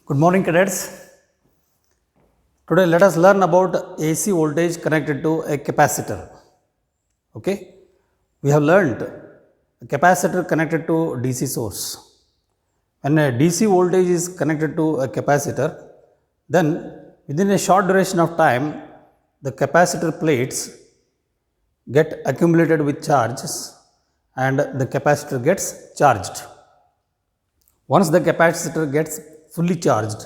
Good morning, cadets. Today, let us learn about AC voltage connected to a capacitor. Okay, we have learned a capacitor connected to DC source. When a DC voltage is connected to a capacitor, then within a short duration of time, the capacitor plates get accumulated with charges and the capacitor gets charged. Once the capacitor gets fully charged,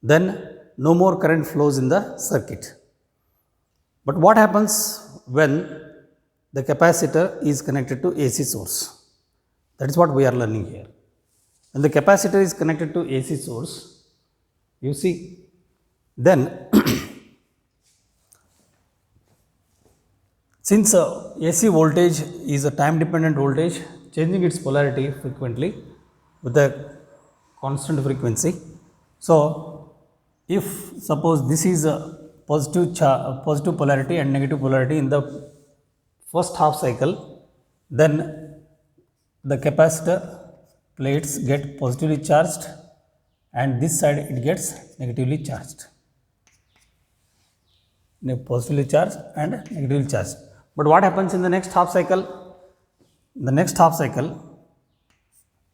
then no more current flows in the circuit. But what happens when the capacitor is connected to AC source? That is what we are learning here. When the capacitor is connected to AC source, you see, then since AC voltage is a time dependent voltage, changing its polarity frequently with a constant frequency. So, if suppose this is a positive polarity and negative polarity in the first half cycle, then the capacitor plates get positively charged and this side it gets negatively charged. Positively charged and negatively charged. But what happens in the next half cycle? In the next half cycle,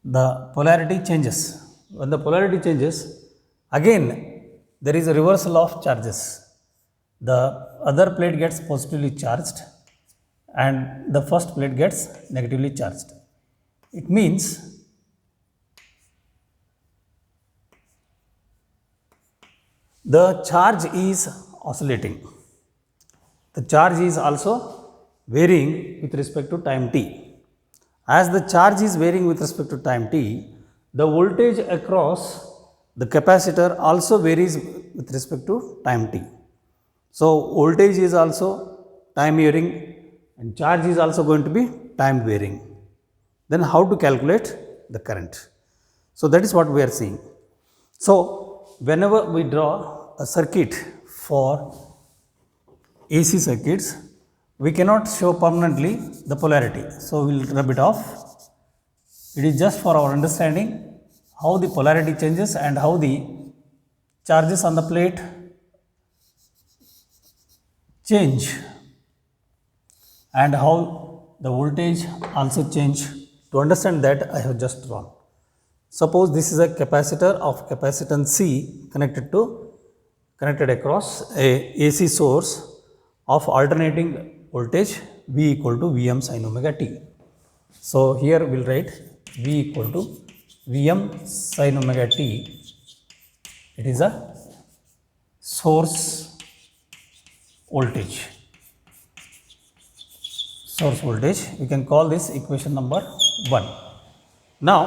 the polarity changes. When the polarity changes, again there is a reversal of charges. The other plate gets positively charged and the first plate gets negatively charged. It means the charge is oscillating. The charge is also varying with respect to time t. As the charge is varying with respect to time t, the voltage across the capacitor also varies with respect to time t. So, voltage is also time varying and charge is also going to be time varying. Then how to calculate the current? So, that is what we are seeing. So, whenever we draw a circuit for AC circuits, we cannot show permanently the polarity. So, we will rub it off. It is just for our understanding how the polarity changes and how the charges on the plate change and how the voltage also change. To understand that, I have just drawn. Suppose this is a capacitor of capacitance C connected across a AC source of alternating voltage V equal to Vm sin omega t. So, here we will write V equal to Vm sin omega t. It is a source voltage. Source voltage, we can call this equation number 1. Now,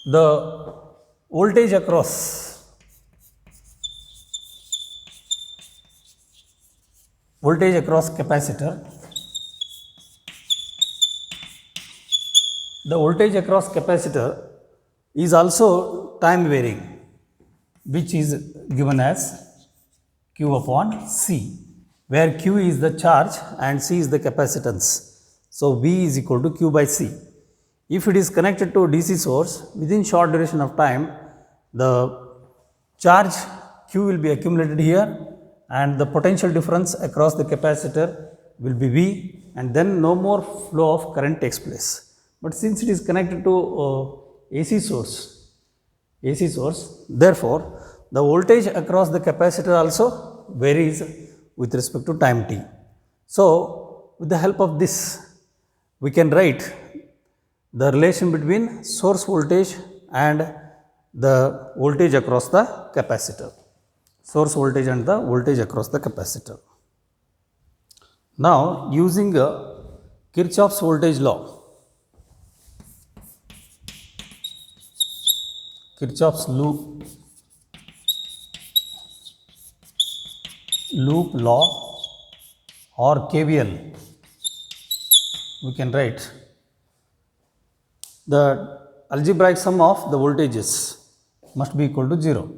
the voltage across capacitor, the voltage across capacitor is also time varying, which is given as Q upon C, where Q is the charge and C is the capacitance. So, V is equal to Q by C. If it is connected to a DC source, within short duration of time, the charge Q will be accumulated here and the potential difference across the capacitor will be V, and then no more flow of current takes place. But since it is connected to AC source, therefore, the voltage across the capacitor also varies with respect to time t. So, with the help of this, we can write the relation between source voltage and the voltage across the capacitor. Source voltage and the voltage across the capacitor. Now, using Kirchhoff's voltage law, Kirchhoff's loop law or KVL, we can write the algebraic sum of the voltages must be equal to 0.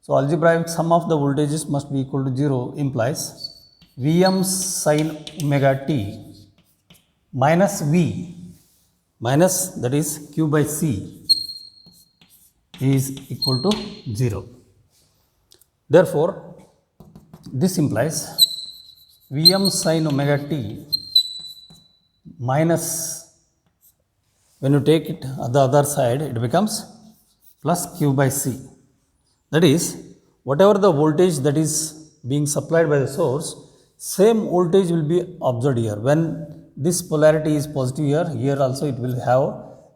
So, algebraic sum of the voltages must be equal to 0 implies Vm sin omega t minus V minus, that is q by c, is equal to 0. Therefore, this implies Vm sin omega t minus, when you take it at the other side, it becomes plus q by c. That is, whatever the voltage that is being supplied by the source, same voltage will be observed here. When this polarity is positive here, here also it will have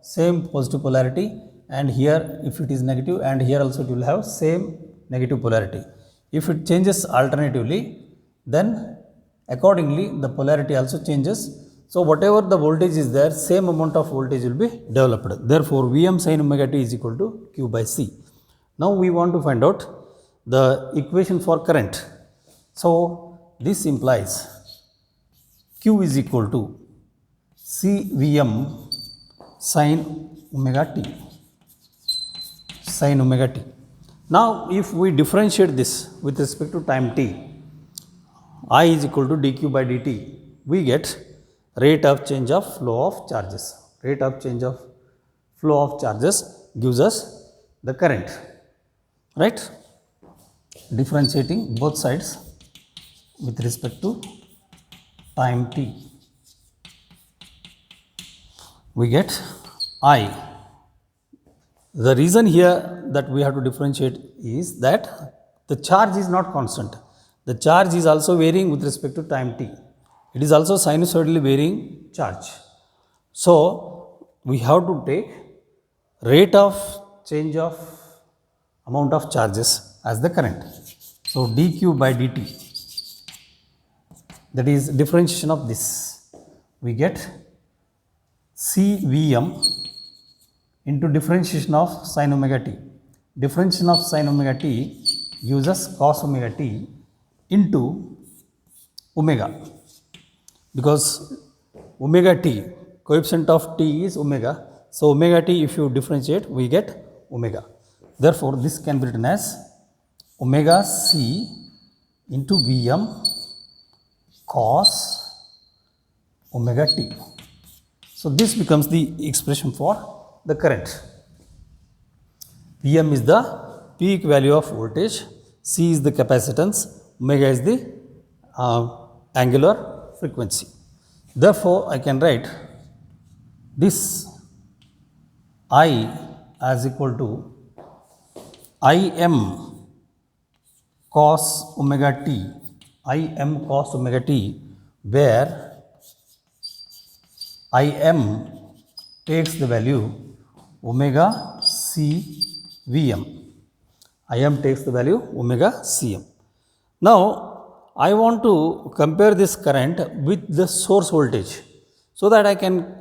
same positive polarity, and here if it is negative, and here also it will have same negative polarity. If it changes alternatively, then accordingly the polarity also changes. So whatever the voltage is there, same amount of voltage will be developed. Therefore, Vm sin omega t is equal to q by c. Now we want to find out the equation for current. So this implies q is equal to CVm sin omega t, sin omega t. Now if we differentiate this with respect to time t, I is equal to dq by dt, we get rate of change of flow of charges. Rate of change of flow of charges gives us the current, right? Differentiating both sides with respect to time t, we get I. The reason here that we have to differentiate is that the charge is not constant. The charge is also varying with respect to time t. It is also sinusoidally varying charge. So we have to take rate of change of amount of charges as the current. So dq by dt, that is differentiation of this, we get CVm into differentiation of sin omega t. Differentiation of sin omega t gives us cos omega t into omega, because omega t, coefficient of t is omega. So omega t, if you differentiate, we get omega. Therefore, this can be written as omega c into Vm cos omega t. So this becomes the expression for the current. Vm is the peak value of voltage, C is the capacitance, omega is the angular frequency. Therefore, I can write this I as equal to Im cos omega t, Im cos omega t, where Im takes the value omega c Vm. Im takes the value omega Cm. Now, I want to compare this current with the source voltage, so that I can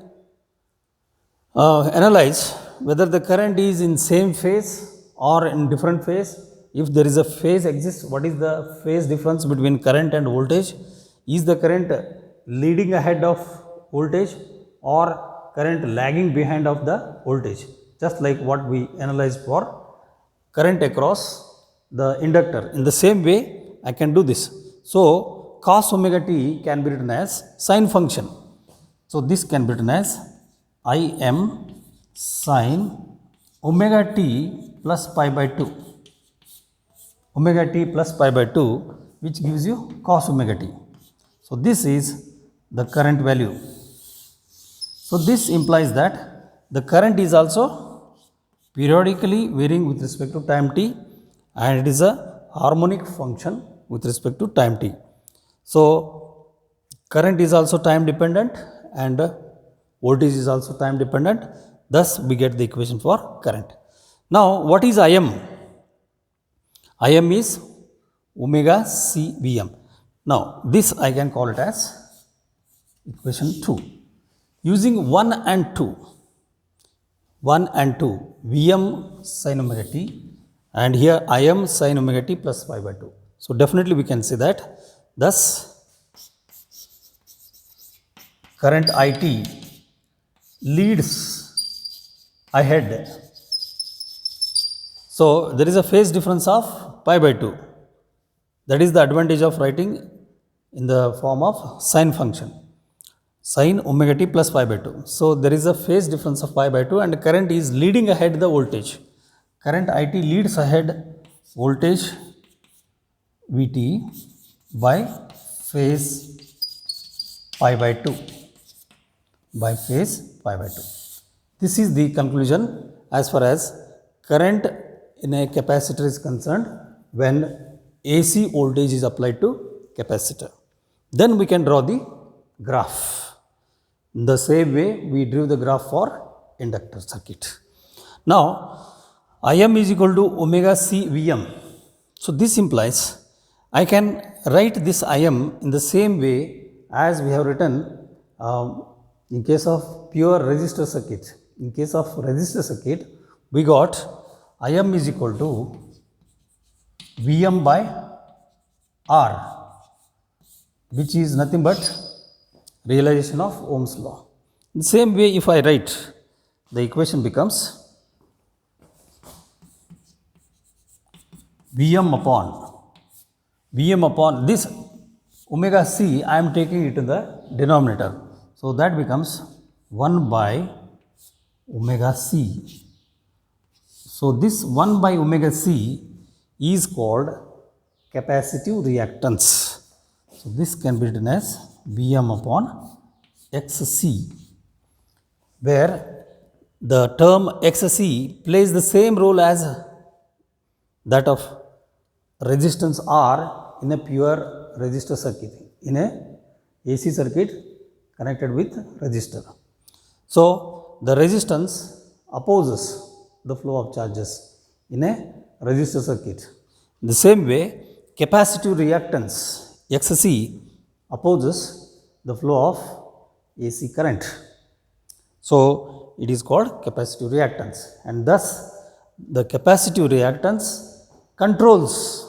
analyze whether the current is in same phase or in different phase. If there is a phase exists, what is the phase difference between current and voltage? Is the current leading ahead of voltage or current lagging behind of the voltage? Just like what we analyzed for current across the inductor. In the same way, I can do this. So cos omega t can be written as sine function. So this can be written as Im sine omega t plus pi by 2. Omega t plus pi by 2, which gives you cos omega t. So this is the current value. So this implies that the current is also periodically varying with respect to time t, and it is a harmonic function with respect to time t. So current is also time dependent and voltage is also time dependent. Thus we get the equation for current. Now what is Im? Im is omega c Vm. Now this I can call it as equation 2. Using 1 and 2, 1 and 2, Vm sin omega t, and here Im sin omega t plus pi by 2. So definitely we can say that. Thus current It leads ahead. So there is a phase difference of pi by 2. That is the advantage of writing in the form of sine function. sin omega t plus pi by 2. So there is a phase difference of pi by 2 and current is leading ahead the voltage. Current IT leads ahead voltage Vt by phase pi by 2. By phase pi by 2. This is the conclusion as far as current in a capacitor is concerned when AC voltage is applied to capacitor. Then we can draw the graph. In the same way we drew the graph for inductor circuit. Now Im is equal to omega c Vm. So this implies I can write this Im in the same way as we have written in case of pure resistor circuit. In case of resistor circuit, we got Im is equal to Vm by R, which is nothing but realization of Ohm's law. In the same way, if I write, the equation becomes Vm upon this omega c, I am taking it in the denominator. So that becomes 1 by omega c. So this 1 by omega c is called capacitive reactance. So this can be written as Vm upon Xc, where the term Xc plays the same role as that of resistance R in a pure resistor circuit, in a AC circuit connected with resistor. So the resistance opposes the flow of charges in a resistor circuit. In the same way, capacitive reactance Xc opposes the flow of AC current. So it is called capacitive reactance, and thus the capacitive reactance controls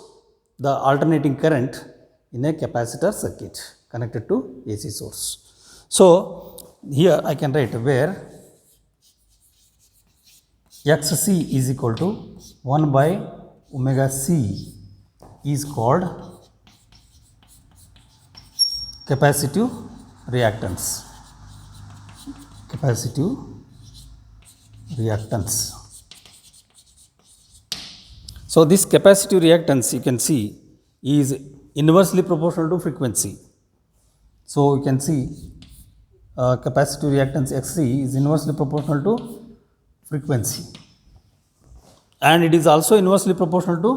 the alternating current in a capacitor circuit connected to AC source. So here I can write where Xc is equal to 1 by omega c is called capacitive reactance. Capacitive reactance. So this capacitive reactance, you can see, is inversely proportional to frequency. So you can see capacitive reactance Xc is inversely proportional to frequency, and it is also inversely proportional to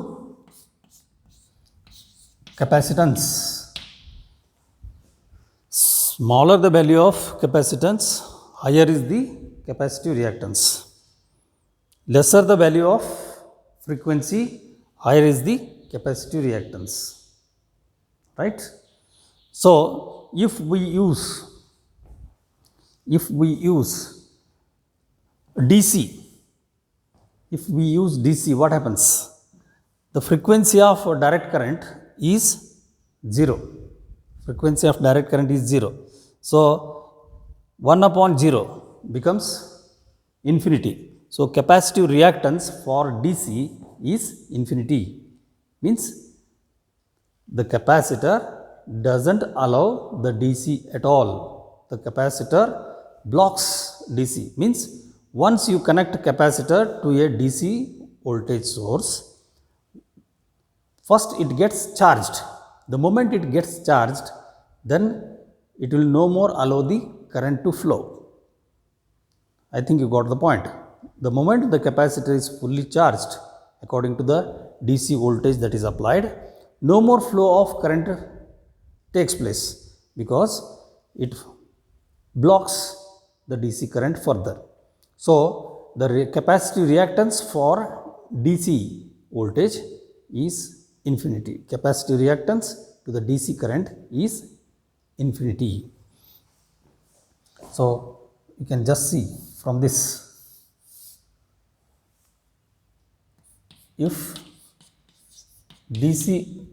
capacitance. Smaller the value of capacitance, higher is the capacitive reactance. Lesser the value of frequency, higher is the capacitive reactance. Right? So if we use DC, what happens? The frequency of direct current is 0. Frequency of direct current is 0. So 1 upon 0 becomes infinity. So capacitive reactance for DC is infinity. Means the capacitor doesn't allow the DC at all. The capacitor blocks DC. Means once you connect capacitor to a DC voltage source, first it gets charged. The moment it gets charged, then it will no more allow the current to flow. I think you got the point. The moment the capacitor is fully charged according to the DC voltage that is applied, no more flow of current takes place because it blocks the DC current further. So the capacitive reactance for DC voltage is infinity. Capacitive reactance to the DC current is infinity. So you can just see from this, if DC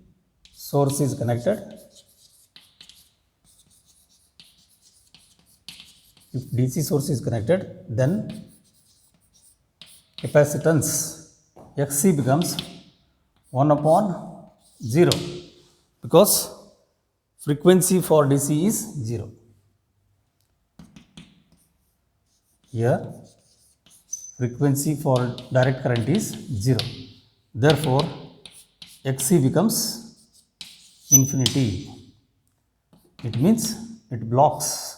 source is connected, then capacitance Xc becomes 1 upon 0 because frequency for DC is 0. Here frequency for direct current is 0. Therefore, Xc becomes infinity. It means it blocks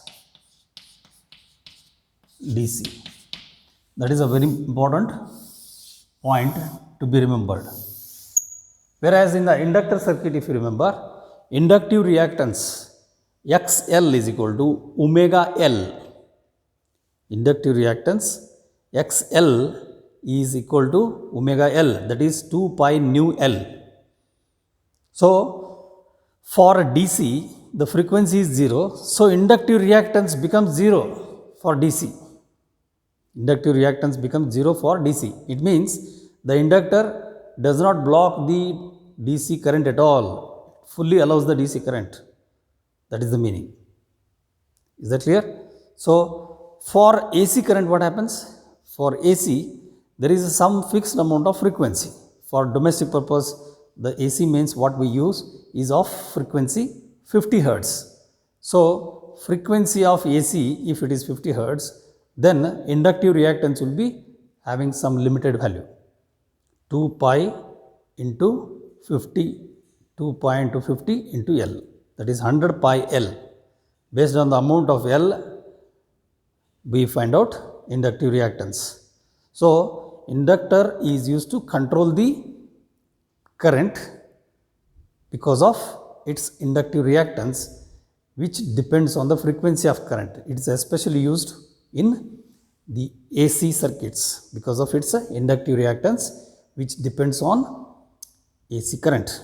DC. That is a very important point to be remembered. Whereas in the inductor circuit, if you remember, inductive reactance XL is equal to omega L. Inductive reactance XL is equal to omega L, that is 2 pi nu L. So, for DC, the frequency is 0, so inductive reactance becomes 0 for DC. Inductive reactance becomes 0 for DC. It means the inductor does not block the DC current at all, fully allows the DC current. That is the meaning. Is that clear? So, for AC current, what happens? For AC, there is some fixed amount of frequency. For domestic purpose, the AC means what we use is of frequency 50 Hertz. So, frequency of AC, if it is 50 Hertz, then inductive reactance will be having some limited value. 2 pi into 50, 2 pi into 50 into L, that is 100 pi L. Based on the amount of L, we find out inductive reactance. So, inductor is used to control the current because of its inductive reactance, which depends on the frequency of current. It is especially used in the AC circuits because of its inductive reactance, which depends on AC current.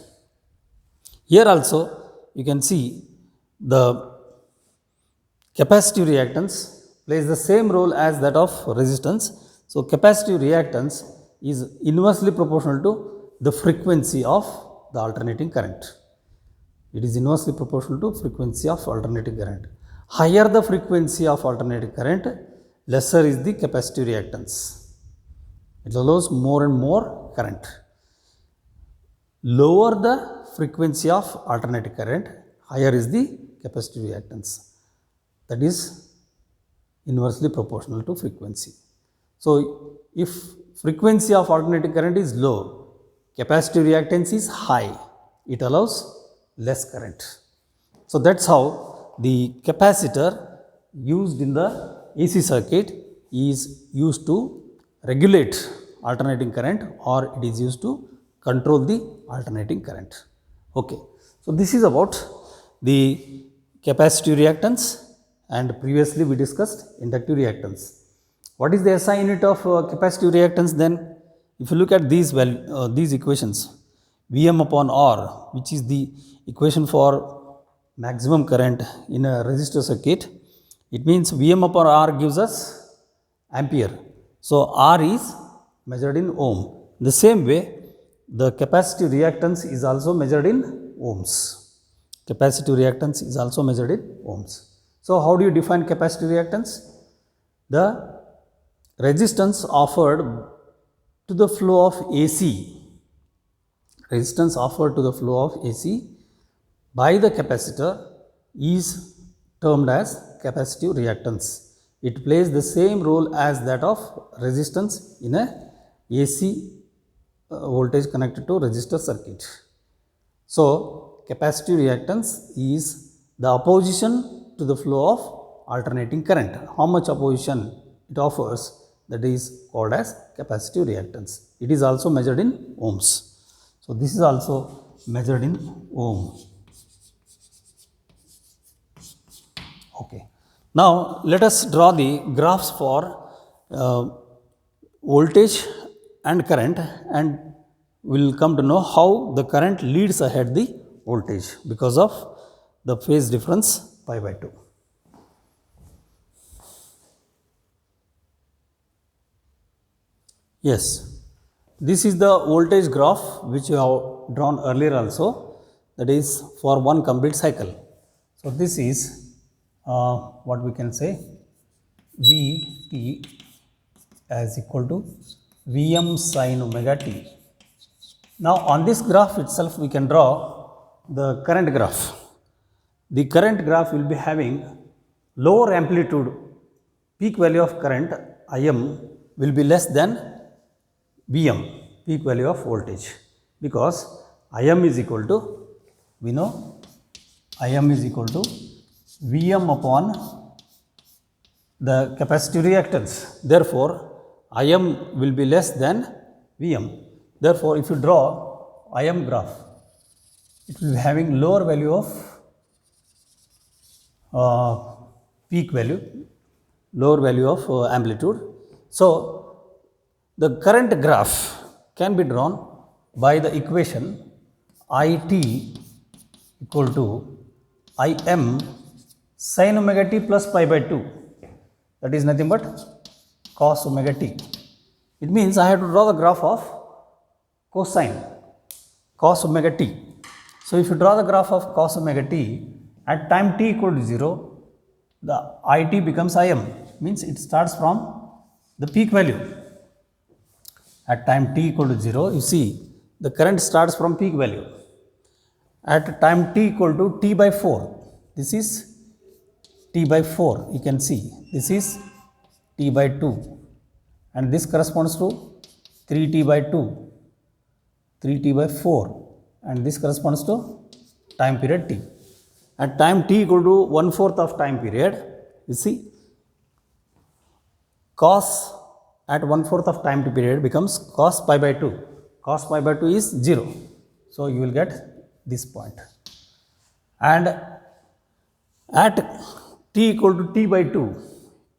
Here also you can see the capacitive reactance plays the same role as that of resistance. So, capacitive reactance is inversely proportional to the frequency of the alternating current. It is inversely proportional to frequency of alternating current. Higher the frequency of alternating current, lesser is the capacitive reactance. It allows more and more current. Lower the frequency of alternating current, higher is the capacitive reactance. That is inversely proportional to frequency. So, if frequency of alternating current is low, capacitive reactance is high, it allows less current. So, that is how the capacitor used in the AC circuit is used to regulate alternating current, or it is used to control the alternating current. Okay. So, this is about the capacitive reactance, and previously we discussed inductive reactance. What is the SI unit of capacitive reactance then? If you look at these equations, Vm upon R, which is the equation for maximum current in a resistor circuit, it means Vm upon R gives us ampere. So, R is measured in ohm. The same way, the capacitive reactance is also measured in ohms. Capacitive reactance is also measured in ohms. So, how do you define capacitive reactance? The resistance offered to the flow of AC, resistance offered to the flow of AC by the capacitor is termed as capacitive reactance. It plays the same role as that of resistance in a AC voltage connected to resistor circuit. So, capacitive reactance is the opposition to the flow of alternating current. How much opposition it offers, that is called as capacitive reactance. It is also measured in ohms. So, this is also measured in ohm. Okay. Now, let us draw the graphs for voltage and current, and we will come to know how the current leads ahead the voltage because of the phase difference pi by 2. Yes, this is the voltage graph which you have drawn earlier also, that is for one complete cycle. So, this is what we can say Vt as equal to Vm sin omega t. Now, on this graph itself we can draw the current graph. The current graph will be having lower amplitude peak value of current Im will be less than Vm, peak value of voltage, because Im is equal to, we know Im is equal to Vm upon the capacitive reactance. Therefore, Im will be less than Vm. Therefore, if you draw Im graph, it will be having lower value of peak value, lower value of amplitude. So, the current graph can be drawn by the equation It equal to Im sin omega t plus pi by 2. That is nothing but cos omega t. It means I have to draw the graph of cosine cos omega t. So, if you draw the graph of cos omega t at time t equal to 0, the It becomes Im, means it starts from the peak value. At time t equal to 0, you see the current starts from peak value. At time t equal to t by 4, this is t by 4, you can see this is t by 2, and this corresponds to 3t by 2, 3t by 4, and this corresponds to time period t. At time t equal to 1/4 of time period, you see cos at 1/4 of time period becomes cos pi by 2. Cos pi by 2 is 0. So, you will get this point. And at t equal to t by 2,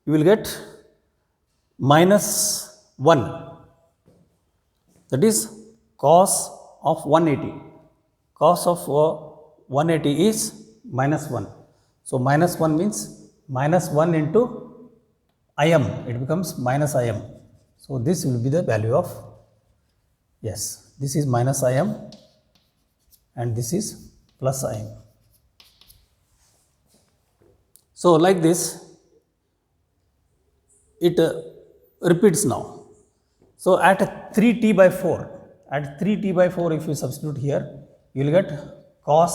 you will get minus 1. That is cos of 180. Cos of 180 is minus 1. So, minus 1 means minus 1 into Im, it becomes minus Im. So, this will be the value of, yes, this is minus Im and this is plus Im. So, like this it repeats now. So, at 3t by 4, at 3t by 4 if you substitute here, you will get cos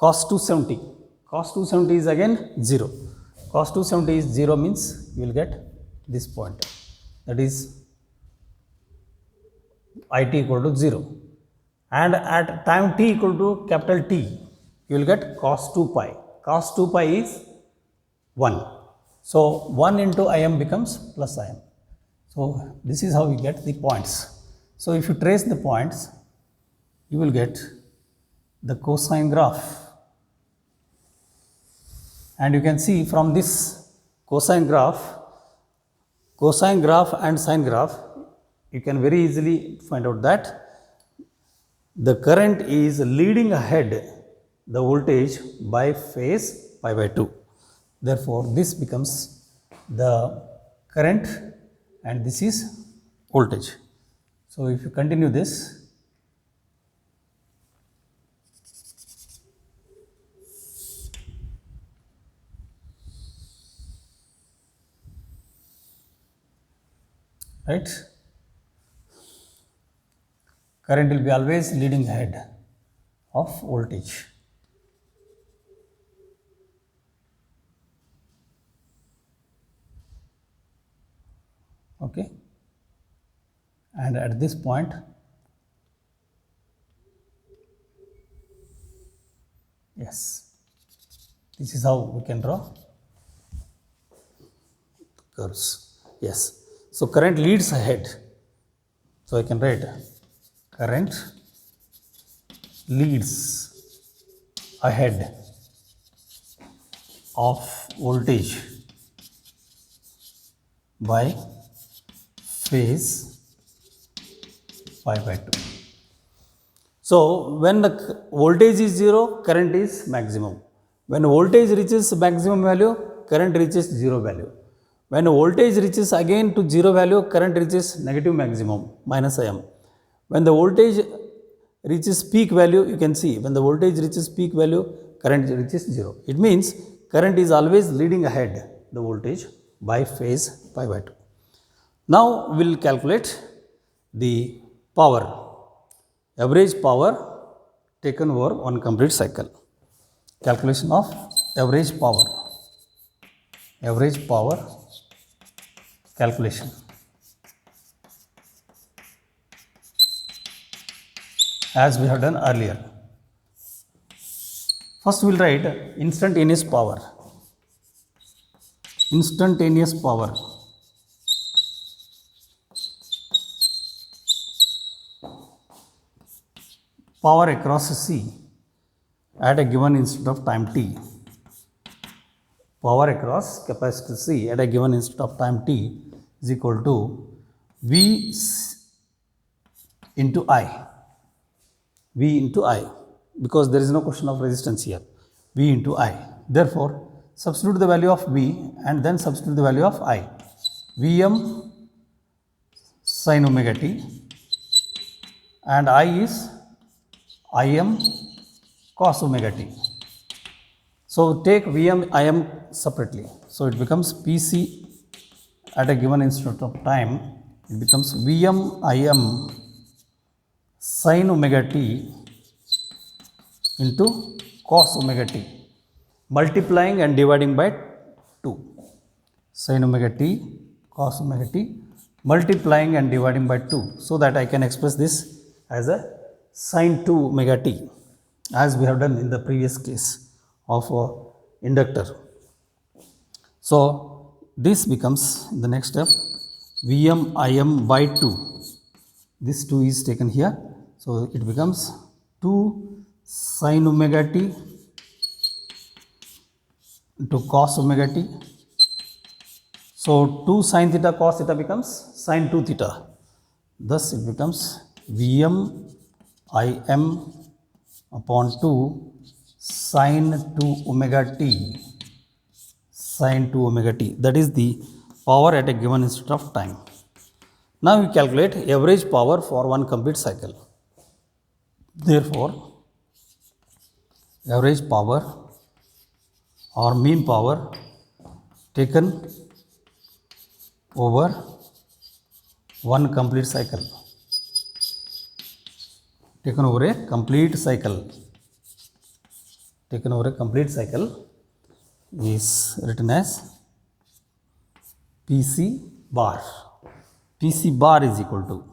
270. Cos 270 is again 0. Cos 270 is 0 means you will get this point, that is It equal to 0. And at time t equal to capital T, you will get cos 2 pi. Cos 2 pi is 1. So, 1 into Im becomes plus Im. So, this is how we get the points. So, if you trace the points, you will get the cosine graph. And you can see from this cosine graph and sine graph, you can very easily find out that the current is leading ahead the voltage by phase pi by 2. Therefore, this becomes the current and this is voltage. So, if you continue this, right, current will be always leading ahead of voltage. Okay. And at this point, yes, this is how we can draw curves. Yes. So, current leads ahead. So, I can write current leads ahead of voltage by phase pi by 2. So, when the voltage is 0, current is maximum. When voltage reaches maximum value, current reaches 0 value. When voltage reaches again to 0 value, current reaches negative maximum minus Im. When the voltage reaches peak value, you can see when the voltage reaches peak value, current reaches 0. It means current is always leading ahead the voltage by phase pi by 2. Now, we will calculate the power, average power taken over one complete cycle. calculation of average power calculation. As we have done earlier. First we will write instantaneous power. Instantaneous power. Power across C at a given instant of time t. Power across capacitor C at a given instant of time t is equal to V into I. V into I, because there is no question of resistance here. V into I. Therefore, substitute the value of V and then substitute the value of I. Vm sin omega t and I is Im cos omega t. So take Vm Im separately. So it becomes Pc at a given instant of time. It becomes Vm Im sin omega t into cos omega t, multiplying and dividing by 2. Sin omega t cos omega t, multiplying and dividing by 2, so that I can express this as a sin 2 omega t, as we have done in the previous case of inductor. So this becomes the next step Vm Im by 2. This 2 is taken here, so it becomes 2 sin omega t into cos omega t. So 2 sin theta cos theta becomes sin 2 theta. Thus it becomes Vm Im upon 2 sin 2 omega t. Sin 2 omega t. That is the power at a given instant of time. Now we calculate average power for one complete cycle. Therefore, average power or mean power taken over one complete cycle. Taken over a complete cycle. Taken over a complete cycle is written as Pc bar. Pc bar is equal to,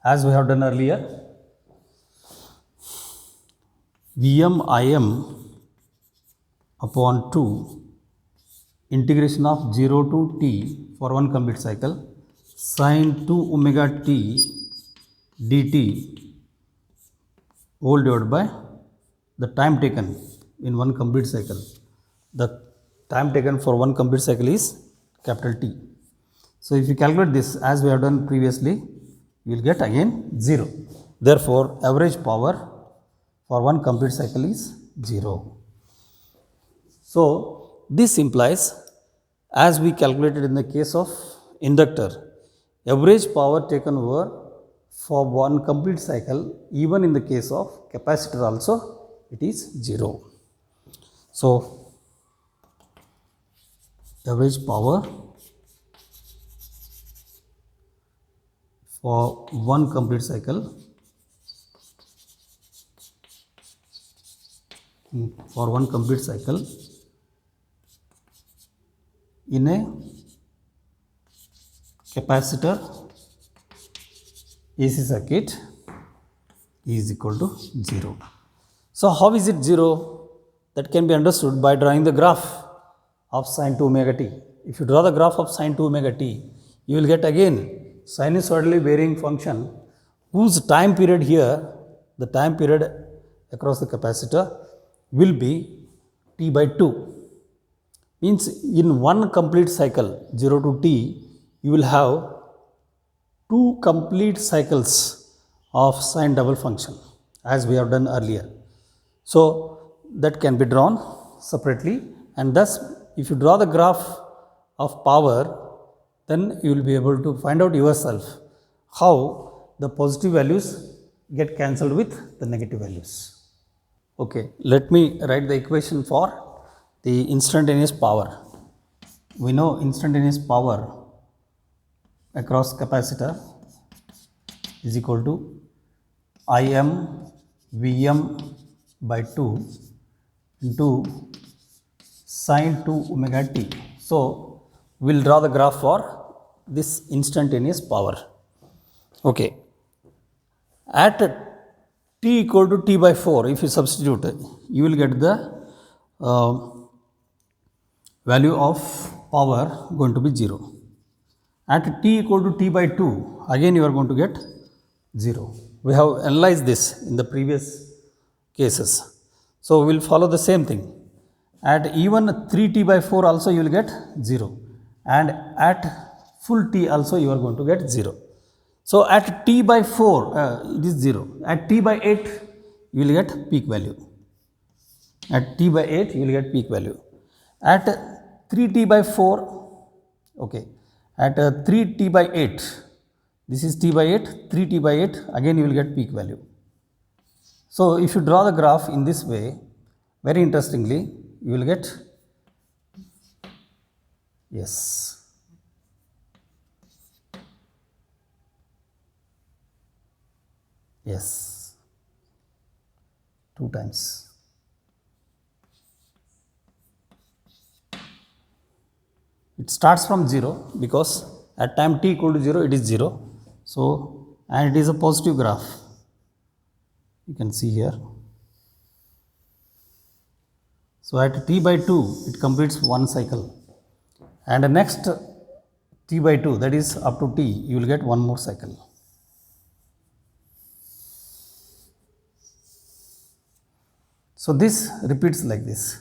as we have done earlier, Vm Im upon 2 integration of 0 to t for one complete cycle sin 2 omega t dt whole divided by the time taken in one complete cycle. The time taken for one complete cycle is capital T. So if you calculate this as we have done previously, you will get again 0. Therefore, average power for one complete cycle is 0. So this implies, as we calculated in the case of inductor, average power taken over for one complete cycle, even in the case of capacitor also, it is 0. So average power for one complete cycle in a capacitor AC circuit is equal to 0. So how is it 0? That can be understood by drawing the graph of sin 2 omega t. If you draw the graph of sin 2 omega t, you will get again sinusoidally varying function whose time period here, the time period across the capacitor will be t by 2. Means in one complete cycle 0 to t, you will have 2 complete cycles of sine double function, as we have done earlier. So that can be drawn separately, and thus if you draw the graph of power, then you will be able to find out yourself how the positive values get cancelled with the negative values. Okay, let me write the equation for the instantaneous power. We know instantaneous power across capacitor is equal to Im Vm by 2 into sine 2 omega t. So, we will draw the graph for this instantaneous power. Okay. At t equal to t by 4, if you substitute, you will get the value of power going to be 0. At t equal to t by 2, again you are going to get 0. We have analyzed this in the previous cases. So, we will follow the same thing. At even 3t by 4 also you will get 0, and at full t also you are going to get 0. So, at t by 4 it is 0. At t by 8 you will get peak value. At t by 8 you will get peak value. At 3t by 4, okay, at 3t by 8, this is t by 8, 3t by 8, again you will get peak value. So, if you draw the graph in this way, very interestingly, you will get, yes, yes, 2 times. It starts from 0 because at time t equal to 0 it is 0. So, and it is a positive graph, you can see here. So, at t by 2 it completes one cycle, and the next t by 2, that is up to t, you will get one more cycle. So, this repeats like this.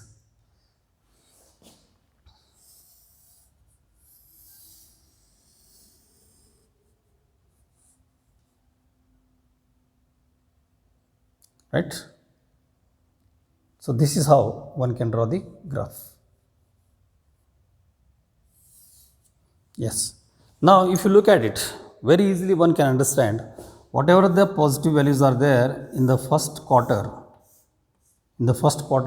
Right. So, this is how one can draw the graph. Yes. Now, if you look at it, very easily one can understand whatever the positive values are there in the first quarter,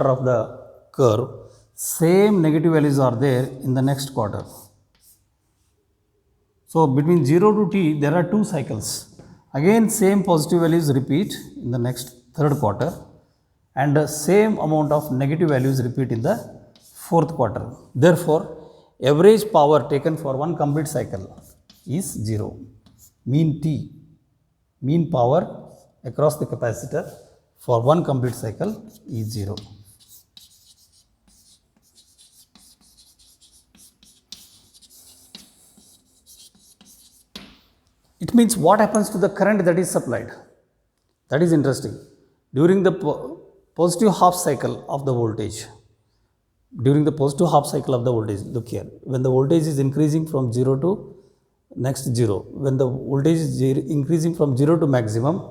of the curve, same negative values are there in the next quarter. So, between 0 to t there are 2 cycles. Again same positive values repeat in the next third quarter, and the same amount of negative values repeat in the fourth quarter. Therefore, average power taken for one complete cycle is 0. Mean power across the capacitor for one complete cycle is 0. It means what happens to the current that is supplied? That is interesting. During the positive half cycle of the voltage, look here, when the voltage is increasing from 0 to next 0, when the voltage is increasing from 0 to maximum,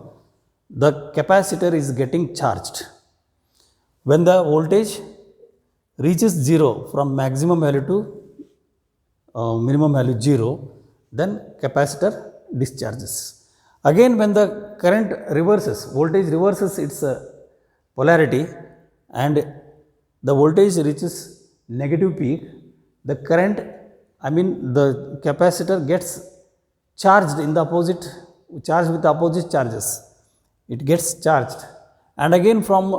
the capacitor is getting charged. When the voltage reaches 0 from maximum value to minimum value 0, then capacitor discharges. Again, when the current reverses, voltage reverses its polarity, and the voltage reaches negative peak, the current, the capacitor gets charged in the opposite, charged with the opposite charges. It gets charged, and again from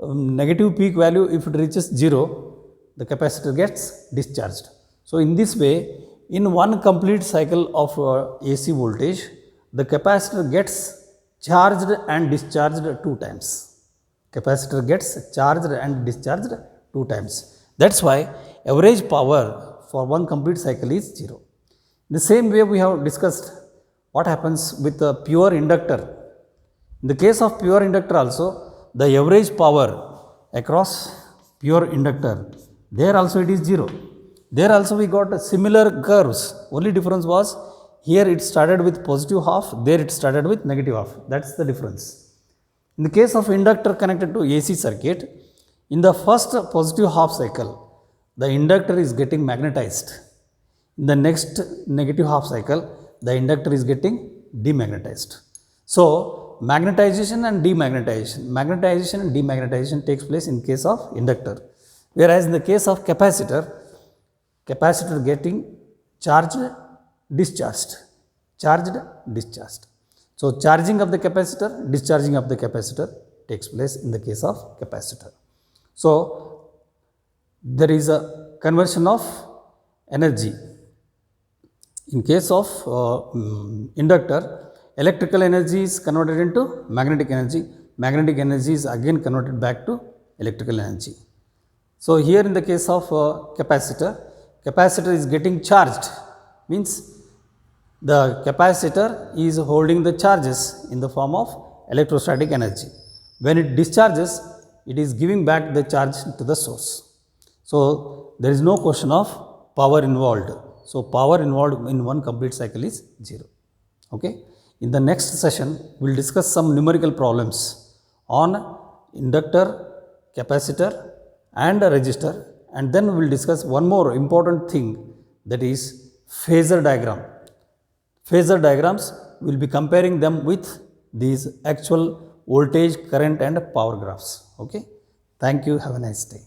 negative peak value, if it reaches 0, the capacitor gets discharged. So, in this way, in one complete cycle of AC voltage, the capacitor gets charged and discharged 2 times. Capacitor gets charged and discharged 2 times. That is why average power for one complete cycle is 0. In the same way, we have discussed what happens with a pure inductor. In the case of pure inductor also, the average power across pure inductor, there also it is 0. There also we got similar curves, only difference was here it started with positive half, there it started with negative half. That is the difference. In the case of inductor connected to AC circuit, in the first positive half cycle, the inductor is getting magnetized. In the next negative half cycle, the inductor is getting demagnetized. So, magnetization and demagnetization takes place in case of inductor. Whereas in the case of capacitor getting charged, discharged. So, charging of the capacitor, discharging of the capacitor takes place in the case of capacitor. So there is a conversion of energy. In case of inductor, electrical energy is converted into magnetic energy. Magnetic energy is again converted back to electrical energy. So here in the case of capacitor, capacitor is getting charged, means the capacitor is holding the charges in the form of electrostatic energy. When it discharges, it is giving back the charge to the source. So there is no question of power involved. So power involved in one complete cycle is 0. Okay. In the next session, we will discuss some numerical problems on inductor, capacitor and a resistor, and then we will discuss one more important thing, that is phasor diagram. Phasor diagrams, we will be comparing them with these actual voltage, current and power graphs. Okay. Thank you. Have a nice day.